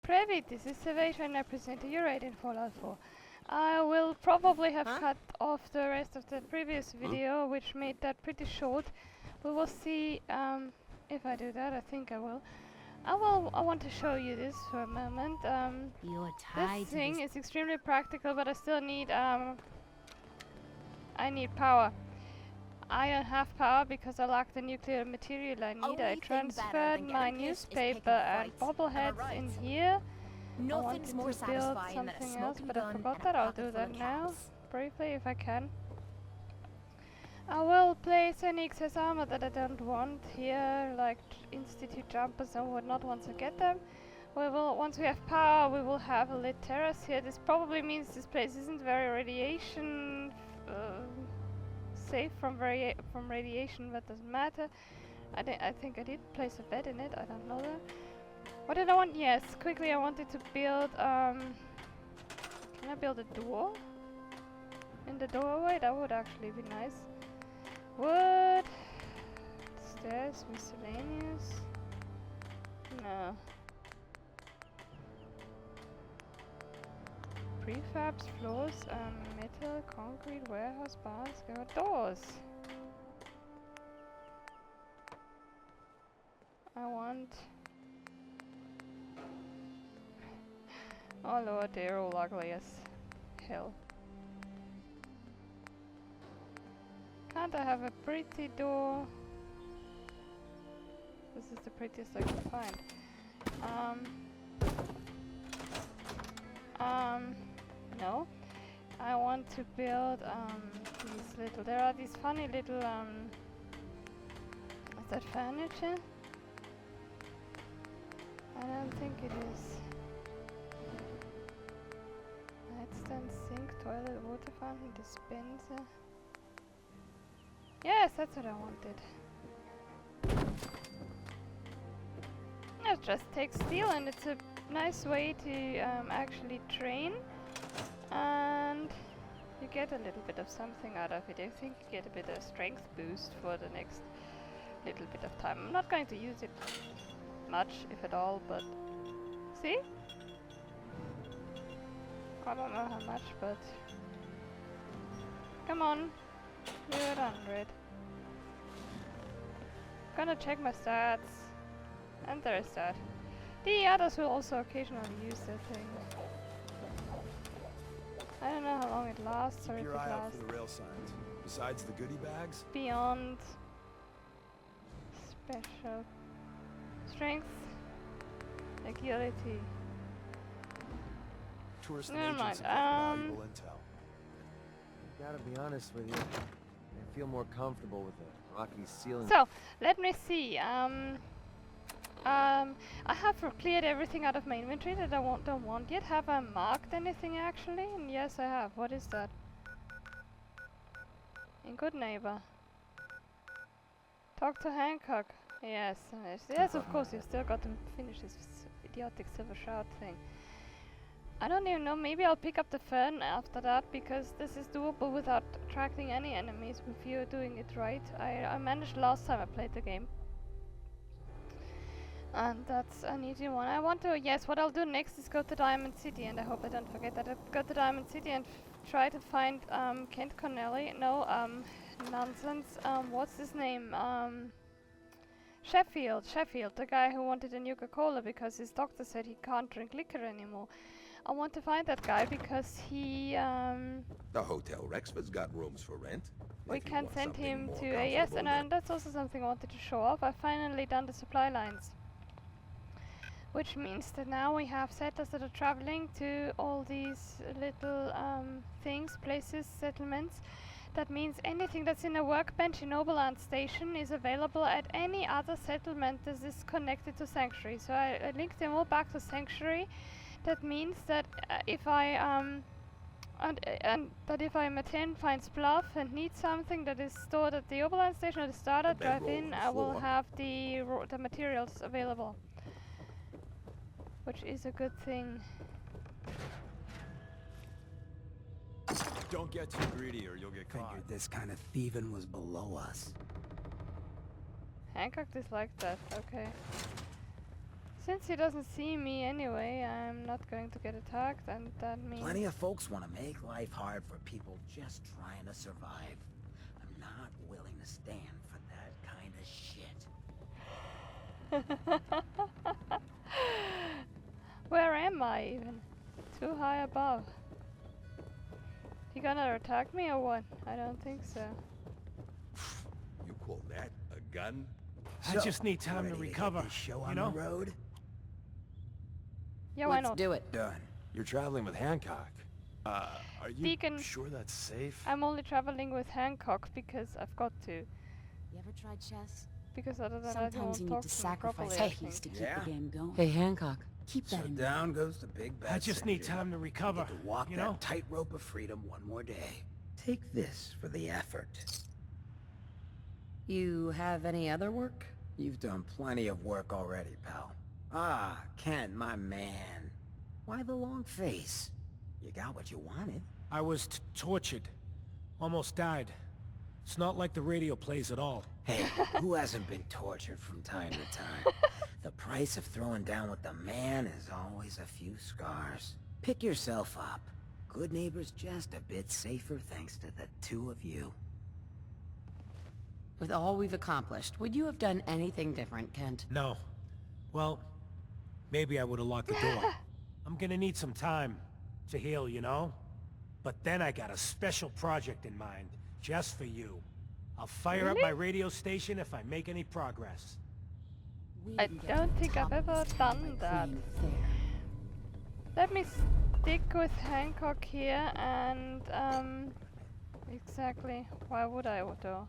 Привет, this is Savage and I present to you right in Fallout 4. I will probably have cut off the rest of the previous video, which made that pretty short. We will see if I do that. I think I will. I want to show you this for a moment. This thing is extremely practical, but I still need I need power. I don't have power because I lack the nuclear material I need. I transferred my newspaper and bobbleheads in here. I wanted to build something else, but I forgot that. I'll do that now, briefly if I can. I will place any excess armor that I don't want here, like institute jumpers and whatnot once I get them. Once we have power, we will have a lit terrace here. This probably means this place isn't very radiation safe from radiation, but doesn't matter. I think I did place a bed in it. I don't know that. What did I want? Yes, quickly I wanted to build. Can I build a door in the doorway? That would actually be nice. Wood, stairs, miscellaneous. No. Prefabs, floors, metal, concrete, warehouse, bars, doors. I want... Oh lord, they're all ugly as hell. Can't I have a pretty door? This is the prettiest I can find. No. I want to build these little... There are these funny little is that furniture? I don't think it is. Nightstand, sink, toilet, water fountain, dispenser. Yes, that's what I wanted. It just takes steel and it's a nice way to actually train. And you get a little bit of something out of it. I think you get a bit of strength boost for the next little bit of time. I'm not going to use it much, if at all, but see? I don't know how much, but come on, you're at 100. Gonna check my stats, and there's that. The others will also occasionally use that thing. I don't know how long it lasts, or if it lasts. For the rail signs. Besides the goodie bags, Beyond special strength, agility. tourists and Never agents mind. have valuable intel. Gotta be honest with you, I feel more comfortable with the rocky ceiling. So let me see. I have cleared everything out of my inventory that I don't want yet. Have I marked anything actually? And yes, I have. What is that? In good neighbor. Talk to Hancock. Yes, yes, of course. You still got to finish this idiotic Silver Shroud thing. I don't even know. Maybe I'll pick up the fern after that because this is doable without attracting any enemies if you're doing it right. I managed last time I played the game. And that's an easy one. I want to, yes, what I'll do next is go to Diamond City, and I hope I don't forget that. I'll go to Diamond City and try to find Kent Connelly. No, nonsense. What's his name? Sheffield, the guy who wanted a new Coca-Cola because his doctor said he can't drink liquor anymore. I want to find that guy because he, The Hotel Rexford's got rooms for rent. we If you can want send something him more to, yes, comfortable and than- that's also something I wanted to show off. I've finally done the supply lines. Which means that now we have settlers that are traveling to all these little things, places, settlements. That means anything that's in a workbench in Oberland Station is available at any other settlement that is connected to Sanctuary. So I linked them all back to Sanctuary. That means that if I that if I'm at 10 finds Bluff and need something that is stored at the Oberland Station at the starter, The bedroll drive in, on the I will floor. have the materials available. Which is a good thing. Don't get too greedy or you'll get caught. Figured this kind of thieving was below us. Hancock disliked that, okay. Since he doesn't see me anyway, I'm not going to get attacked, and that means... Plenty of folks want to make life hard for people just trying to survive. I'm not willing to stand for that kind of shit. Where am I even? Too high above. He gonna attack me or what? I don't think so. You call that a gun? I just need time to ready recover, get this show you on know? the road? Yeah, why Let's not? do it. Done. You're traveling with Hancock. Are you Deacon. sure that's safe? I'm only traveling with Hancock because I've got to. You ever tried chess? Because other than that, I Sometimes you won't need talk to to him properly, sacrifice I a piece think. to keep Yeah. the game going. Hey, Hancock. Keep So that in mind. down goes the big bad I just need Savior. time to You recover, get to walk you that know? tightrope of freedom one more day. Take this for the effort. You have any other work? You've done plenty of work already, pal. Ah, Ken, my man. Why the long face? You got what you wanted. I was tortured. Almost died. It's not like the radio plays at all. Hey, who hasn't been tortured from time to time? The price of throwing down with the man is always a few scars. Pick yourself up. Good neighbor's just a bit safer thanks to the two of you. With all we've accomplished, would you have done anything different, Kent? No. Well, maybe I would have locked the door. I'm gonna need some time to heal, you know? But then I got a special project in mind, just for you. I'll fire up Really? my radio station if I make any progress. We I can get don't to the think I've top of ever this town done by that. playing fair. Let me stick with Hancock here and, exactly. Why would I, though?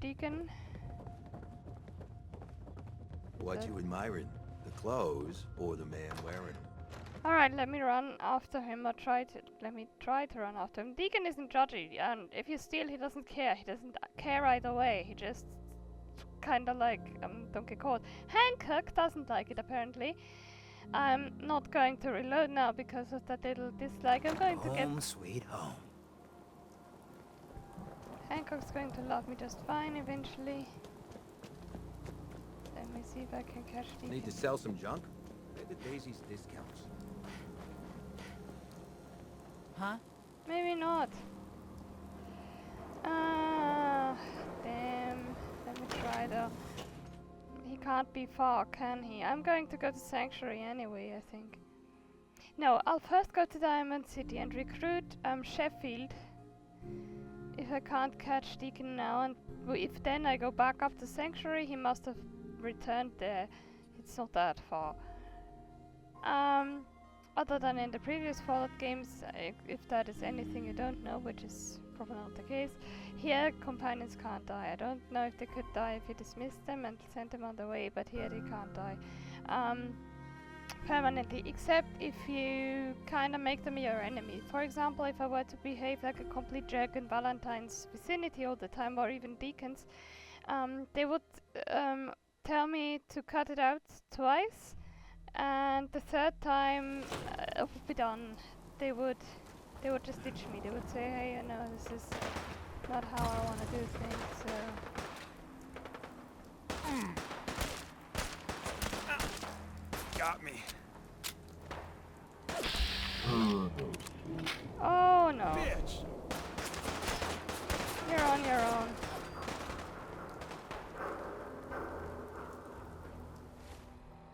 Deacon? What you admiring? The clothes or the man wearing them? Alright, let me run after him, or let me try to run after him. Deacon isn't judgy, and if you steal, he doesn't care. He doesn't care either way. He just kinda like, don't get caught. Hancock doesn't like it, apparently. I'm not going to reload now because of that little dislike. I'm going to get... Home sweet home. Hancock's going to love me just fine eventually. Let me see if I can catch Deacon. Need to sell some junk? Where the Daisy's discounts? Huh? Maybe not. Ah, damn. Let me try though. He can't be far, can he? I'm going to go to Sanctuary anyway, I think. No, I'll first go to Diamond City and recruit Sheffield. If I can't catch Deacon now, and if then I go back up to Sanctuary, he must have returned there. It's not that far. Other than in the previous Fallout games, if that is anything you don't know, which is probably not the case, here companions can't die. I don't know if they could die if you dismissed them and sent them on the way, but here they can't die permanently, except if you kind of make them your enemy. For example, if I were to behave like a complete jerk in Valentine's vicinity all the time, or even Deacon's, they would tell me to cut it out twice, and the third time it would be done. They would just ditch me. They would say, hey, you know, this is not how I want to do things, so... Got me. Oh no, Bitch! you're on your own.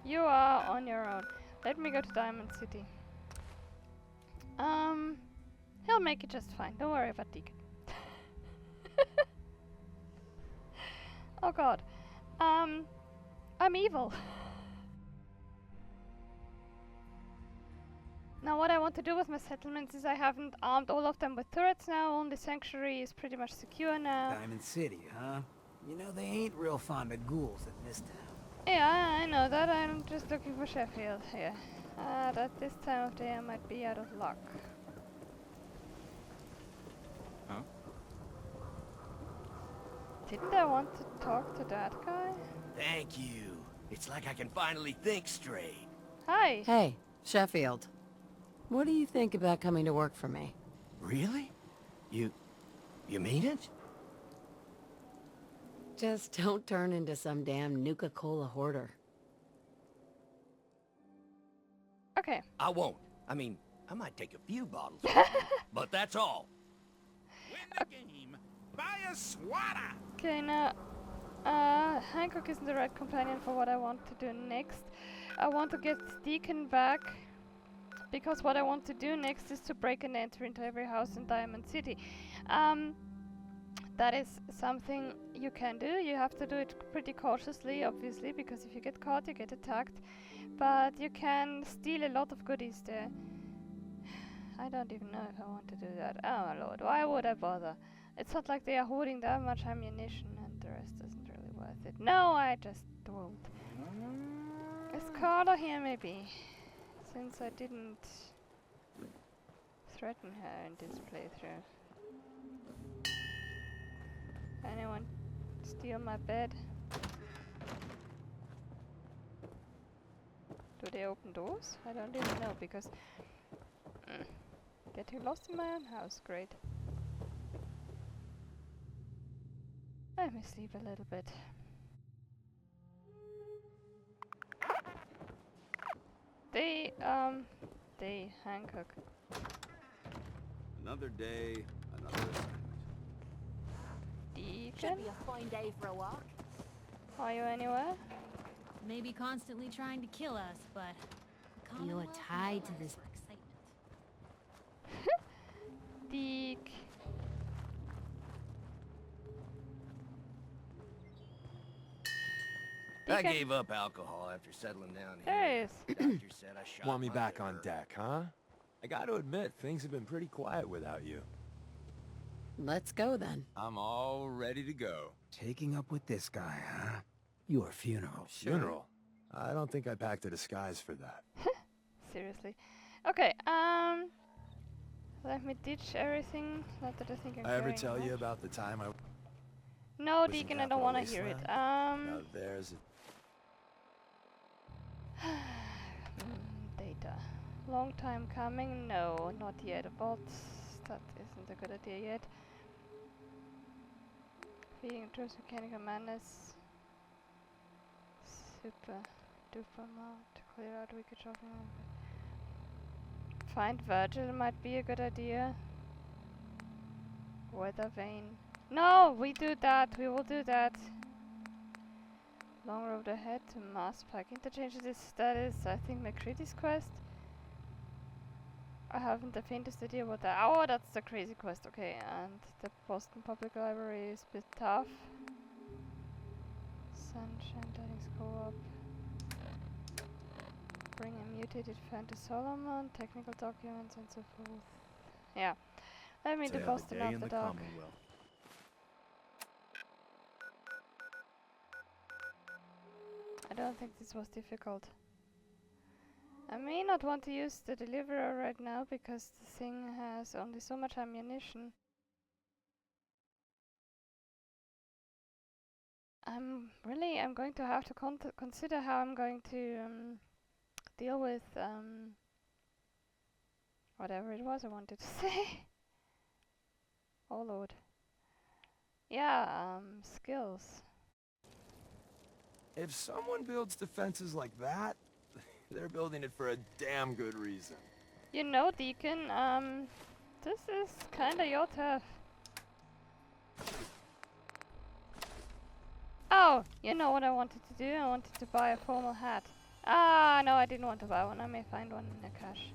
You are on your own. Let me go to Diamond City. He'll make it just fine. Don't worry about Deacon. Oh god. I'm evil. Now what I want to do with my settlements is I haven't armed all of them with turrets now. Only Sanctuary is pretty much secure now. Diamond City, huh? You know, they ain't real fond of ghouls in this town. Yeah, I know that. I'm just looking for Sheffield here. At this time of day I might be out of luck. Huh? Didn't I want to talk to that guy? Thank you. It's like I can finally think straight. Hi! Hey, Sheffield. What do you think about coming to work for me? Really? You mean it? Just don't turn into some damn Nuka-Cola hoarder. Okay. I won't. I mean, I might take a few bottles, but that's all. Win the game. Buy a swatter. Okay, now, Hancock isn't the right companion for what I want to do next. I want to get Deacon back, because what I want to do next is to break and enter into every house in Diamond City. That is something you can do. You have to do it pretty cautiously, obviously, because if you get caught, you get attacked. But you can steal a lot of goodies there. I don't even know if I want to do that. Oh my lord, why would I bother? It's not like they are hoarding that much ammunition and the rest isn't really worth it. No, I just won't. Is Carla here maybe? Since I didn't threaten her in this playthrough. Anyone steal my bed? Do they open doors? I don't even know because getting lost in my own house, great. Let me sleep a little bit. Hancock. Another day, another assignment. Deacon? Should be a fine day for a walk. Are you anywhere? Maybe constantly trying to kill us, but You're tied to this. Deek. I gave up alcohol after settling down here. There he is. Doctor said I shot Want me my back on liver. deck, huh? I gotta admit, things have been pretty quiet without you. Let's go then. I'm all ready to go. Taking up with this guy, huh? Your funeral. Funeral? I don't think I packed a disguise for that. Seriously. Okay, let me ditch everything. Not that I think I'm I ever carrying tell you much. about the time I No, was in Deacon, I don't Capital want to hear it. Wasteland? Now there's Data. Long time coming? No, not yet. But that isn't a good idea yet. Feeding true mechanical madness. Super duper mount to clear out wicked shopping. Find Virgil might be a good idea. Weather vane. No, we do that. We will do that. Long road ahead to Mass Park Interchange. That is, I think, McCready's quest. I haven't the faintest idea what that. Oh, that's the crazy quest. Okay, and the Boston Public Library is a bit tough. Sunshine Tidings Co-op. Bring a mutated fan to Solomon. Technical documents and so forth. Yeah. Let me do Boston after dark. I don't think this was difficult. I may not want to use the deliverer right now because the thing has only so much ammunition. I'm going to have to consider how I'm going to deal with whatever it was I wanted to say. Oh lord. Yeah, skills. If someone builds defenses like that, they're building it for a damn good reason. You know, Deacon, this is kinda your turf. Oh, you know what I wanted to do? I wanted to buy a formal hat. Ah, no, I didn't want to buy one. I may find one in the cache.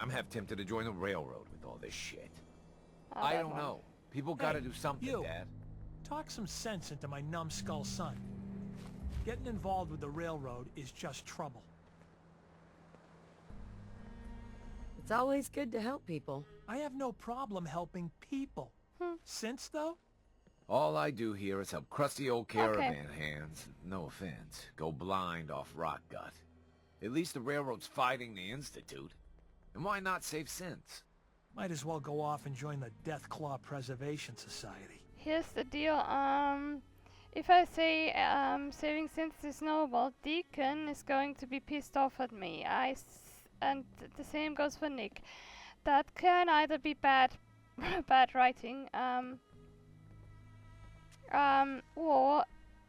I'm half tempted to join the railroad with all this shit. Oh, I that don't one. know. People gotta do something, you. Dad. Talk some sense into my numbskull son. Getting involved with the railroad is just trouble. It's always good to help people. I have no problem helping people. Sense, though? All I do here is help crusty old caravan Okay. hands, no offense, go blind off rock gut. At least the railroad's fighting the Institute. And why not save sense? Might as well go off and join the Death Claw Preservation Society. Here's the deal. If I say saving sense is noble, Deacon is going to be pissed off at me. And the same goes for Nick. That can either be bad, bad writing, or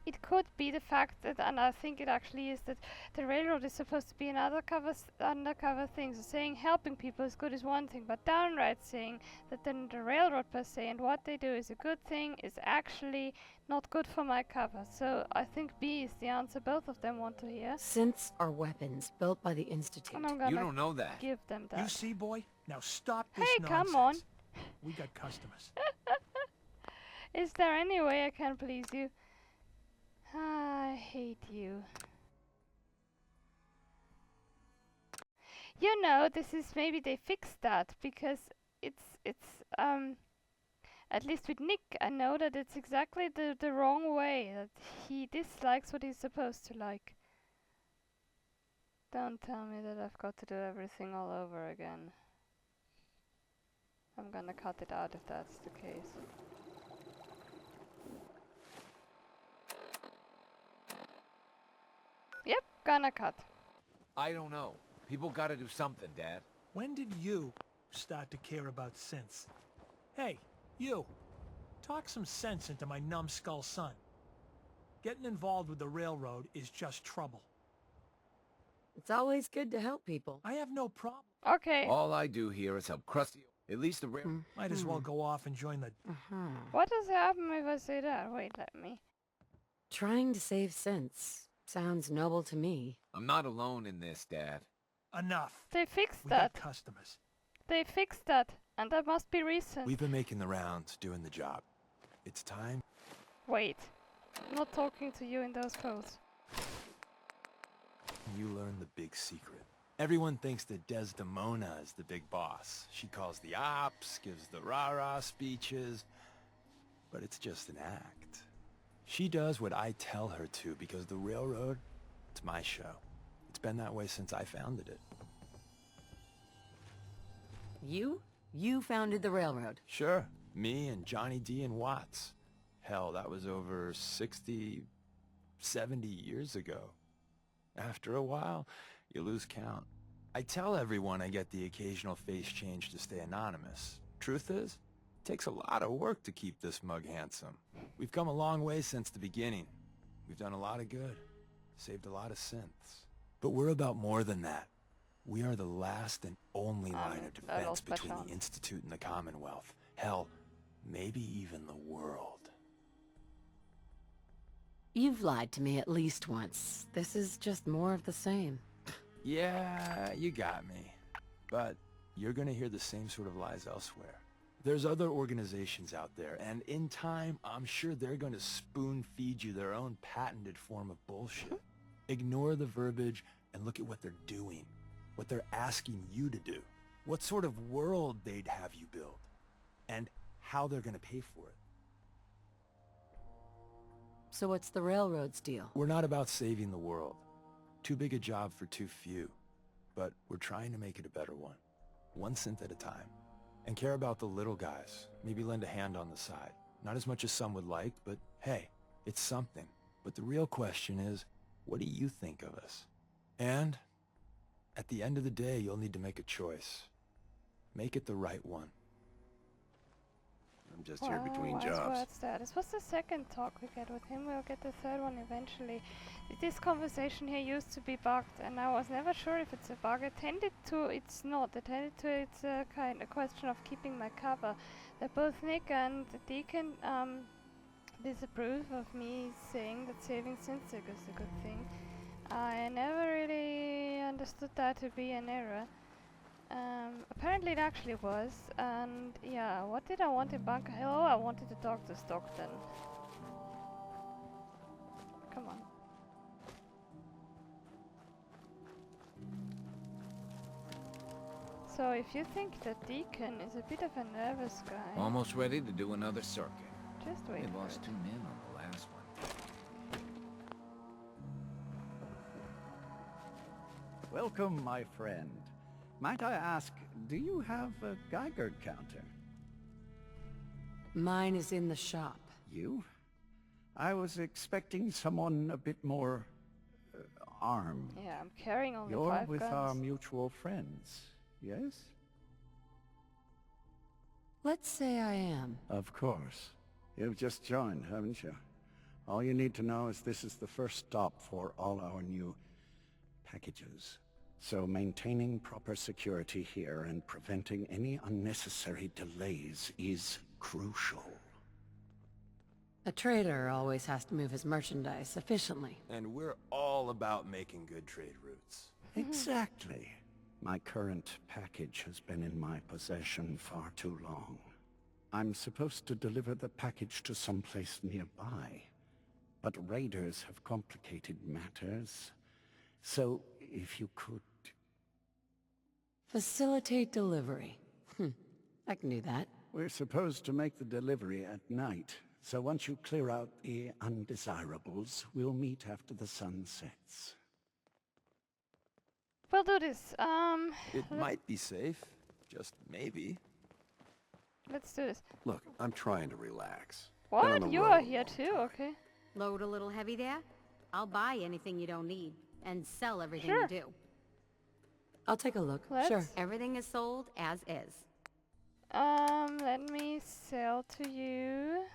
it could be the fact that, and I think it actually is, that the railroad is supposed to be an undercover thing. So saying helping people is good is one thing, but downright saying that then the railroad per se and what they do is a good thing is actually not good for my cover. So I think B is the answer both of them want to hear. Synths are weapons built by the Institute. And I'm gonna You don't know that. give them that. You see, boy? Now stop this Hey, nonsense. come on. We got customers. Is there any way I can please you? I hate you. You know, this is maybe they fixed that because it's at least with Nick I know that it's exactly the wrong way, that he dislikes what he's supposed to like. Don't tell me that I've got to do everything all over again. I'm gonna cut it out if that's the case. Yep, gonna cut. I don't know. People gotta do something, Dad. When did you start to care about synths? Hey, you. Talk some sense into my numbskull son. Getting involved with the railroad is just trouble. It's always good to help people. I have no problem. Okay. All I do here is help Krusty. At least the railroad. Might as well go off and join the... What does happen if I say that? Wait, let me. Trying to save synths sounds noble to me. I'm not alone in this, Dad. Enough. They fixed We that. got customers. They fixed that. And that must be recent. We've been making the rounds, doing the job. It's time. Wait. I'm not talking to you in those poses. You learn the big secret. Everyone thinks that Desdemona is the big boss. She calls the ops, gives the rah-rah speeches, but it's just an act. She does what I tell her to because the railroad, it's my show. It's been that way since I founded it. You founded the railroad. Sure, me and Johnny D and Watts. Hell, that was over 60, 70 years ago. After a while, you lose count. I tell everyone I get the occasional face change to stay anonymous. Truth is, it takes a lot of work to keep this mug handsome. We've come a long way since the beginning. We've done a lot of good, saved a lot of synths. But we're about more than that. We are the last and only line of defense between the Institute and the Commonwealth. Hell, maybe even the world. You've lied to me at least once. This is just more of the same. Yeah, you got me. But you're gonna hear the same sort of lies elsewhere. There's other organizations out there, and in time, I'm sure they're gonna spoon-feed you their own patented form of bullshit. Ignore the verbiage and look at what they're doing, what they're asking you to do, what sort of world they'd have you build, and how they're gonna pay for it. So what's the railroad's deal? We're not about saving the world. Too big a job for too few. But we're trying to make it a better one synth at a time. And care about the little guys. Maybe lend a hand on the side. Not as much as some would like, but hey, it's something. But the real question is, what do you think of us? And at the end of the day, you'll need to make a choice. Make it the right one. I'm just here between wise jobs. words there. This was the second talk we get with him. We'll get the third one eventually. This conversation here used to be bugged, and I was never sure if it's a bug. It's not. It's a kind of question of keeping my cover. That both Nick and Deacon disapprove of me saying that saving synths is a good thing. I never really understood that to be an error. Apparently it actually was, and yeah, what did I want in Bunker Hill? Oh, I wanted to talk to Stockton. Come on. So if you think that Deacon is a bit of a nervous guy... Almost ready to do another circuit. Just wait We for lost it. 2 men on the last one. Welcome, my friend. Might I ask, do you have a Geiger counter? Mine is in the shop. You? I was expecting someone a bit more armed. Yeah, I'm carrying only You're 5 with guns. our mutual friends, yes? Let's say I am. Of course. You've just joined, haven't you? All you need to know is this is the first stop for all our new packages. So maintaining proper security here and preventing any unnecessary delays is crucial. A trader always has to move his merchandise efficiently. And we're all about making good trade routes. Exactly. My current package has been in my possession far too long. I'm supposed to deliver the package to someplace nearby, but raiders have complicated matters. So, if you could... Facilitate delivery. I can do that. We're supposed to make the delivery at night, so once you clear out the undesirables, we'll meet after the sun sets. We'll do this. It might be safe. Just maybe. Let's do this. Look, I'm trying to relax. What? You are here too? Okay. Load a little heavy there? I'll buy anything you don't need, and sell everything Sure. you do. I'll take a look. Let's- Sure. Everything is sold as is. Let me sell to you.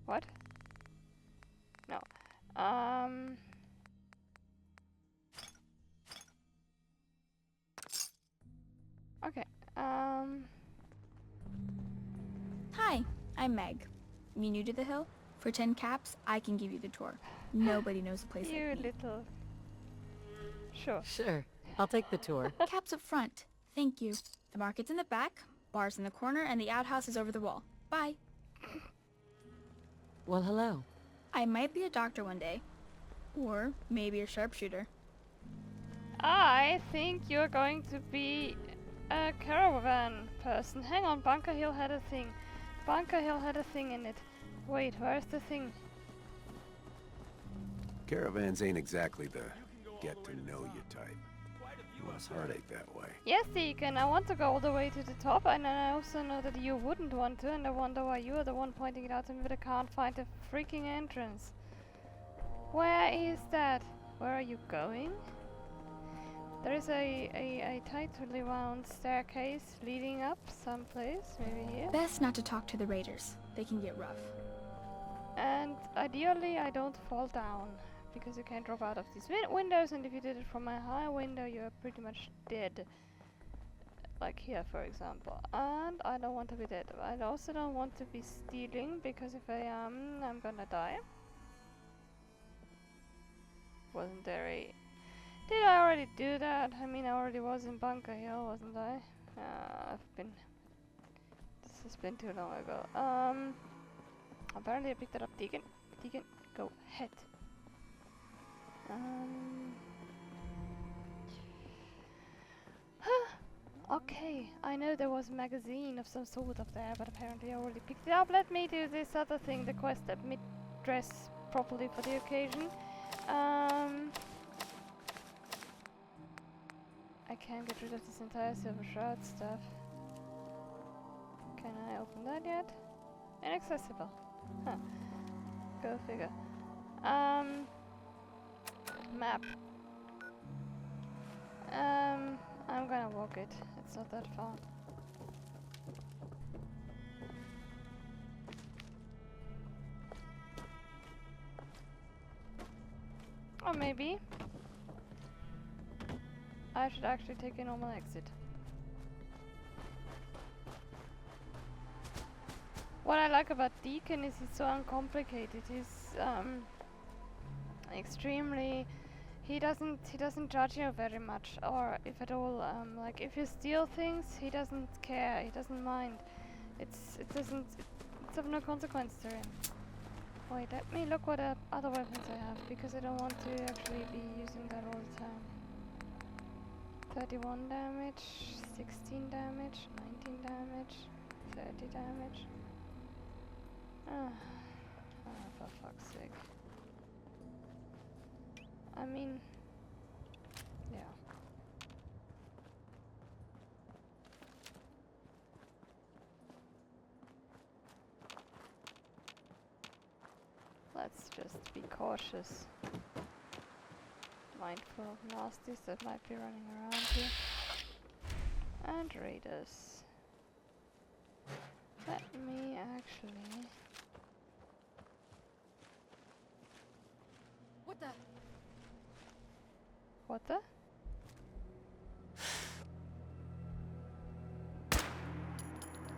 What? No. Okay. Hi, I'm Meg. You new to the hill? For 10 caps, I can give you the tour. Nobody knows a place You like me. little. Sure. Sure. I'll take the tour. Caps up front. Thank you. The market's in the back, bar's in the corner, and the outhouse is over the wall. Bye. Well, hello. I might be a doctor one day. Or maybe a sharpshooter. I think you're going to be a caravan person. Hang on, Bunker Hill had a thing. Bunker Hill had a thing in it. Wait, where's the thing? Caravans ain't exactly the get-to-know-you type. Less heartache that way. Yes, Deacon, I want to go all the way to the top, and I also know that you wouldn't want to, and I wonder why you are the one pointing it out to me, but I can't find the freaking entrance. Where is that? Where are you going? There is a tightly wound staircase leading up someplace, maybe here. Best not to talk to the raiders. They can get rough. And ideally I don't fall down, because you can't drop out of these windows, and if you did it from a high window you're pretty much dead. Like here, for example. And I don't want to be dead. I also don't want to be stealing, because if I am, I'm gonna die. Wasn't there a... Did I already do that? I mean, I already was in Bunker Hill, wasn't I? I've been... This has been too long ago. Apparently I picked it up. Deacon, go ahead. Okay, I know there was a magazine of some sort up there, but apparently I already picked it up. Let me do this other thing, the quest. Let me dress properly for the occasion. I can't get rid of this entire Silver Shroud stuff. Can I open that yet? Inaccessible. Huh. Go figure. Map. I'm gonna walk it. It's not that far. Or maybe I should actually take a normal exit. What I like about Deacon is he's so uncomplicated. He's extremely... He doesn't judge you very much, or if at all. Like if you steal things, he doesn't care. He doesn't mind. It's of no consequence to him. Wait, let me look what other weapons I have, because I don't want to actually be using that all the time. 31 damage, 16 damage, 19 damage, 30 damage. Ah, for fuck's sake. I mean, yeah. Let's just be cautious. Mindful of nasties that might be running around here. And raiders. Let me actually What the?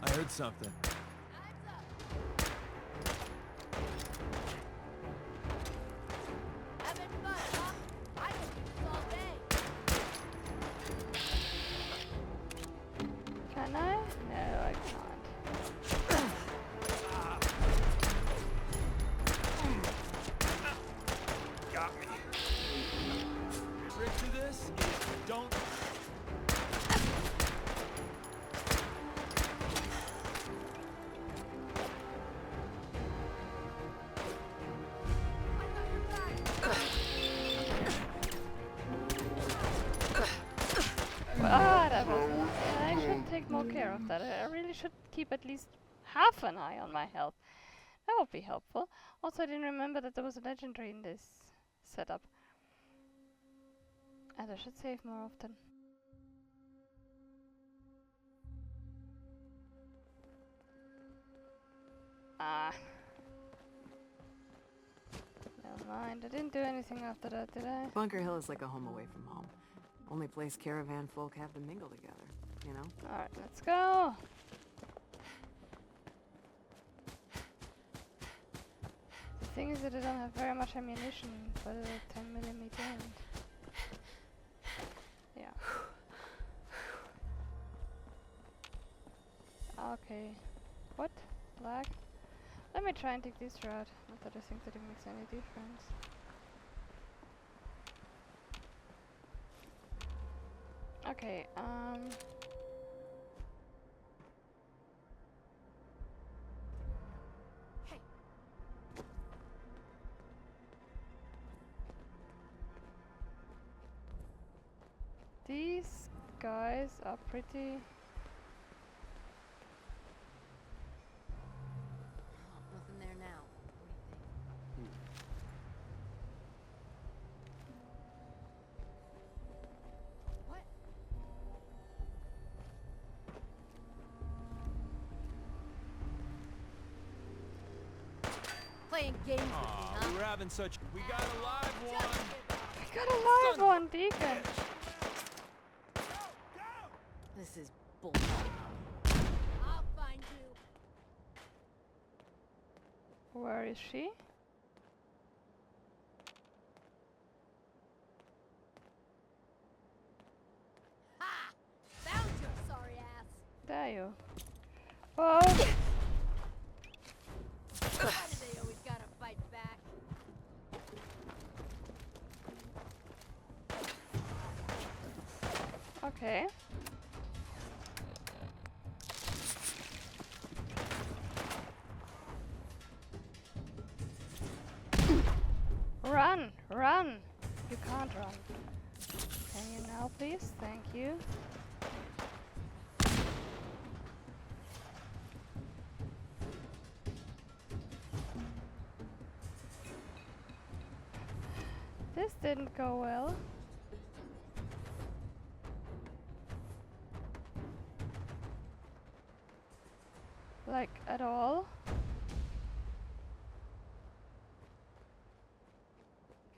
I heard something. Can I? No, I can't. Got me. Trick to this is don't... Ah, that was... I should take more care of that. I really should keep at least half an eye on my health. That would be helpful. Also, I didn't remember that there was a legendary in this setup. And I should save more often. Ah. Never mind. I didn't do anything after that, did I? Bunker Hill is like a home away from home. Only place caravan folk have to mingle together, you know? Alright, let's go! The thing is that I don't have very much ammunition for the 10mm and... yeah. Okay. What? Lag? Let me try and take this route. Not that I think that it makes any difference. Okay, Hey. These guys are pretty... Nothing there now. What? Playing games with me, Aw, huh? we were having such... We got a live one! We got a live one, Deacon! This is bullshit. I'll find you. Where is she? Ha! Found your sorry ass. There you. Whoa! Why do they always gotta fight back? Okay. Run! Run! You can't run. Can you now, please? Thank you. This didn't go well. Like, at all.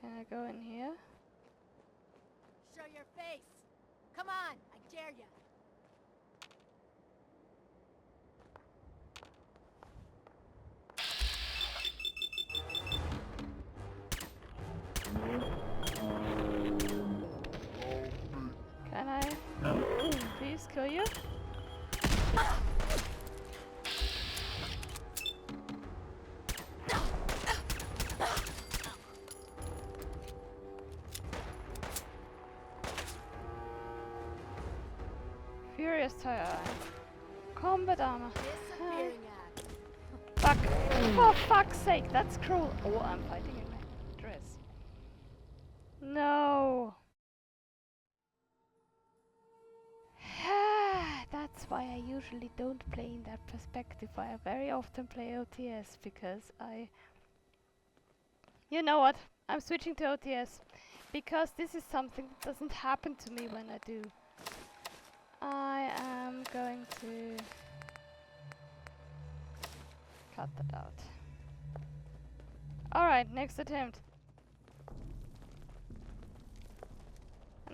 Can I go in here? Show your face. Come on, I dare ya. Can I please kill you? Furious tire iron. Combat armor. Disappearing act. Fuck. For fuck's sake, that's cruel. Oh, I'm fighting in my dress. No. That's why I usually don't play in that perspective. I very often play OTS because you know what? I'm switching to OTS because this is something that doesn't happen to me when I do. I am going to cut that out. Alright, next attempt.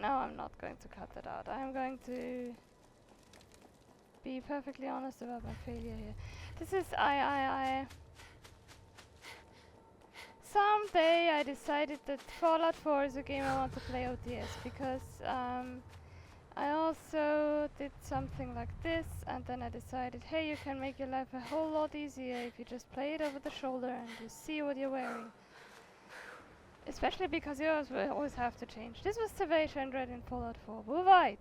No, I'm not going to cut that out. I'm going to be perfectly honest about my failure here. This is someday I decided that Fallout 4 is a game I want to play ODS because I also did something like this, and then I decided, hey, you can make your life a whole lot easier if you just play it over the shoulder and you see what you're wearing. Especially because you always have to change. This was Silver Shroud in Fallout 4. Wo weit?